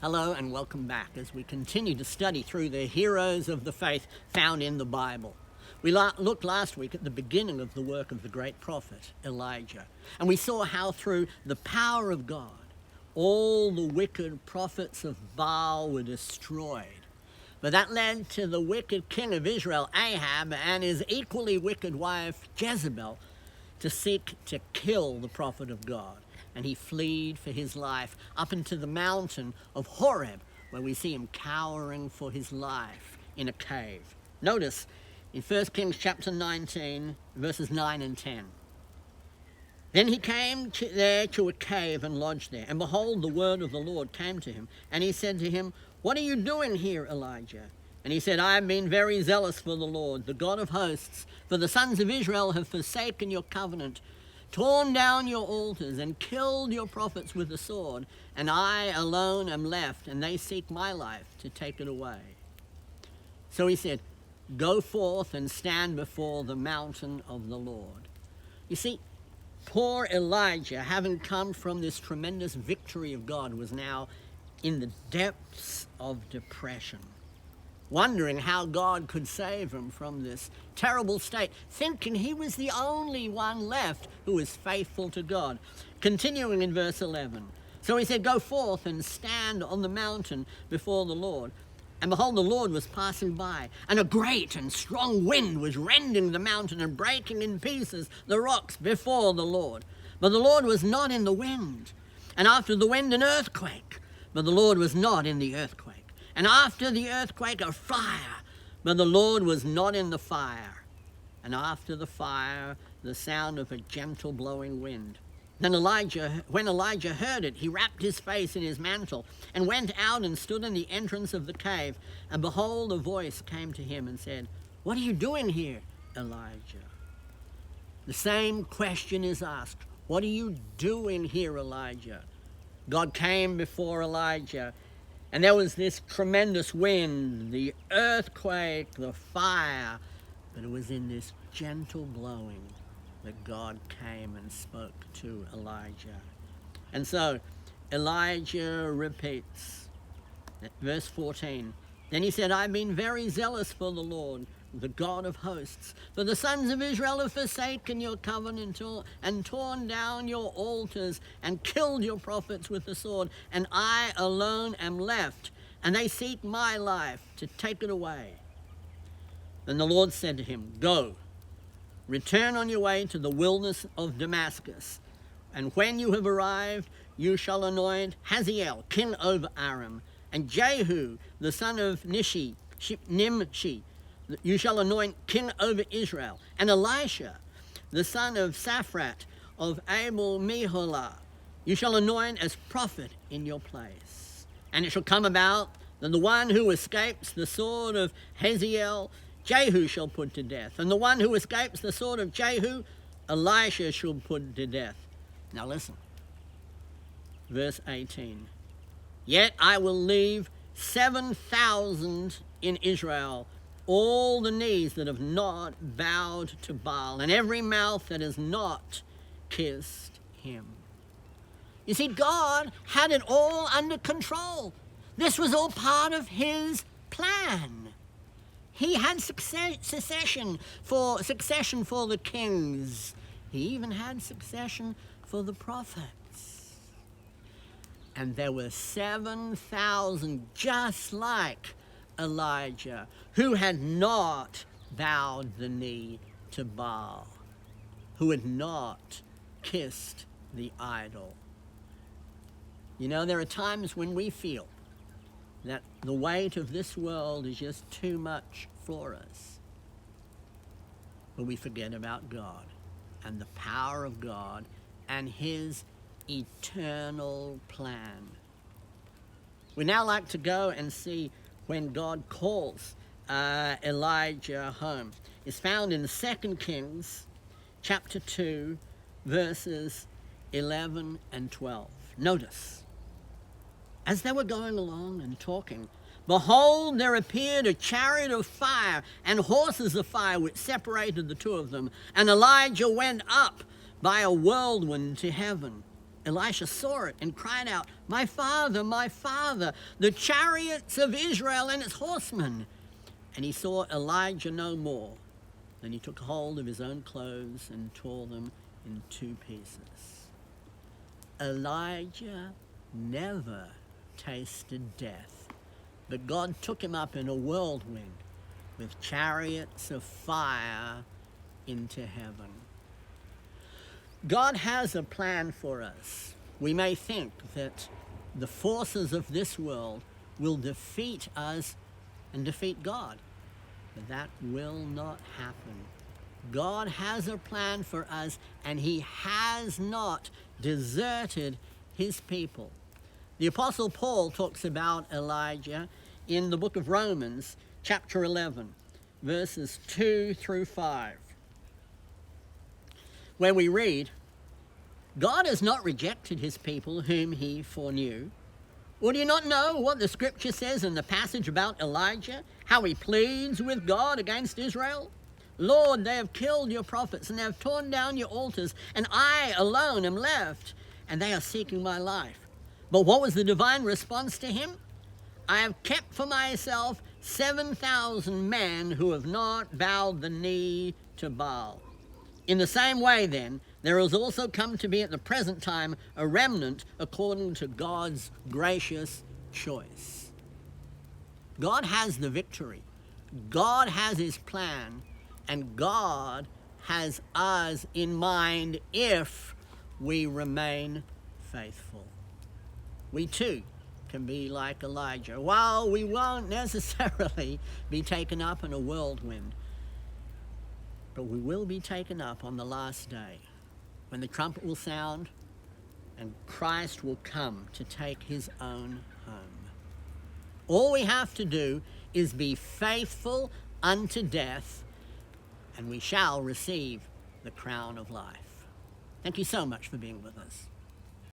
Hello and welcome back as we continue to study through the heroes of the faith found in the Bible. We looked last week at the beginning of the work of the great prophet Elijah, and we saw how through the power of God, all the wicked prophets of Baal were destroyed. But that led to the wicked king of Israel, Ahab, and his equally wicked wife, Jezebel, to seek to kill the prophet of God. And he fled for his life up into the mountain of Horeb, where we see him cowering for his life in a cave. Notice in 1 Kings chapter 19, verses 9 and 10. Then he came there to a cave and lodged there. And behold, the word of the Lord came to him. And he said to him, "What are you doing here, Elijah?" And he said, "I have been very zealous for the Lord, the God of hosts. For the sons of Israel have forsaken your covenant, torn down your altars, and killed your prophets with the sword. And I alone am left, and they seek my life to take it away." So he said, "Go forth and stand before the mountain of the Lord." You see, poor Elijah, having come from this tremendous victory of God, was now in the depths of depression, wondering how God could save him from this terrible state, thinking he was the only one left who was faithful to God. Continuing in verse 11. So he said, "Go forth and stand on the mountain before the Lord." And behold, the Lord was passing by, and a great and strong wind was rending the mountain and breaking in pieces the rocks before the Lord. But the Lord was not in the wind. And after the wind, an earthquake. But the Lord was not in the earthquake. And after the earthquake, a fire. But the Lord was not in the fire. And after the fire, the sound of a gentle blowing wind. Then when Elijah heard it, he wrapped his face in his mantle and went out and stood in the entrance of the cave. And behold, a voice came to him and said, "What are you doing here, Elijah?" The same question is asked. What are you doing here, Elijah? God came before Elijah, and there was this tremendous wind, the earthquake, the fire, but it was in this gentle blowing that God came and spoke to Elijah. And so Elijah repeats, verse 14, "Then he said, I've been very zealous for the Lord, the God of hosts. For the sons of Israel have forsaken your covenant and torn down your altars and killed your prophets with the sword. And I alone am left, and they seek my life to take it away." Then the Lord said to him, "Go, return on your way to the wilderness of Damascus. And when you have arrived, you shall anoint Hazael, king over Aram, and Jehu, the son of Nimshi, you shall anoint king over Israel, and Elisha, the son of Saphat of Abel-Meholah, you shall anoint as prophet in your place. And it shall come about that the one who escapes the sword of Hazael, Jehu shall put to death, and the one who escapes the sword of Jehu, Elisha shall put to death." Now listen, verse 18. "Yet I will leave 7,000 in Israel, all the knees that have not bowed to Baal, and every mouth that has not kissed him." You see, God had it all under control. This was all part of his plan. He had succession for the kings. He even had succession for the prophets. And there were 7,000 just like Elijah who had not bowed the knee to Baal, who had not kissed the idol. You know, there are times when we feel that the weight of this world is just too much for us. But we forget about God and the power of God and his eternal plan. We now like to go and see when God calls Elijah home. It's found in 2 Kings chapter 2, verses 11 and 12. Notice, as they were going along and talking, behold, there appeared a chariot of fire and horses of fire which separated the two of them. And Elijah went up by a whirlwind to heaven. Elisha saw it and cried out, my father, the chariots of Israel and its horsemen. And he saw Elijah no more. Then he took hold of his own clothes and tore them in 2 pieces. Elijah never tasted death, but God took him up in a whirlwind with chariots of fire into heaven. God has a plan for us. We may think that the forces of this world will defeat us and defeat God, but that will not happen. God has a plan for us, and he has not deserted his people. The Apostle Paul talks about Elijah in the book of Romans, chapter 11, verses 2 through 5. Where we read, God has not rejected his people whom he foreknew. Or do you not know what the scripture says in the passage about Elijah, how he pleads with God against Israel? Lord, they have killed your prophets and they have torn down your altars, and I alone am left, and they are seeking my life. But what was the divine response to him? I have kept for myself 7,000 men who have not bowed the knee to Baal. In the same way, then, there has also come to be at the present time a remnant according to God's gracious choice. God has the victory. God has his plan, and God has us in mind if we remain faithful. We too can be like Elijah. While we won't necessarily be taken up in a whirlwind, but we will be taken up on the last day when the trumpet will sound and Christ will come to take his own home. All we have to do is be faithful unto death, and we shall receive the crown of life. Thank you so much for being with us.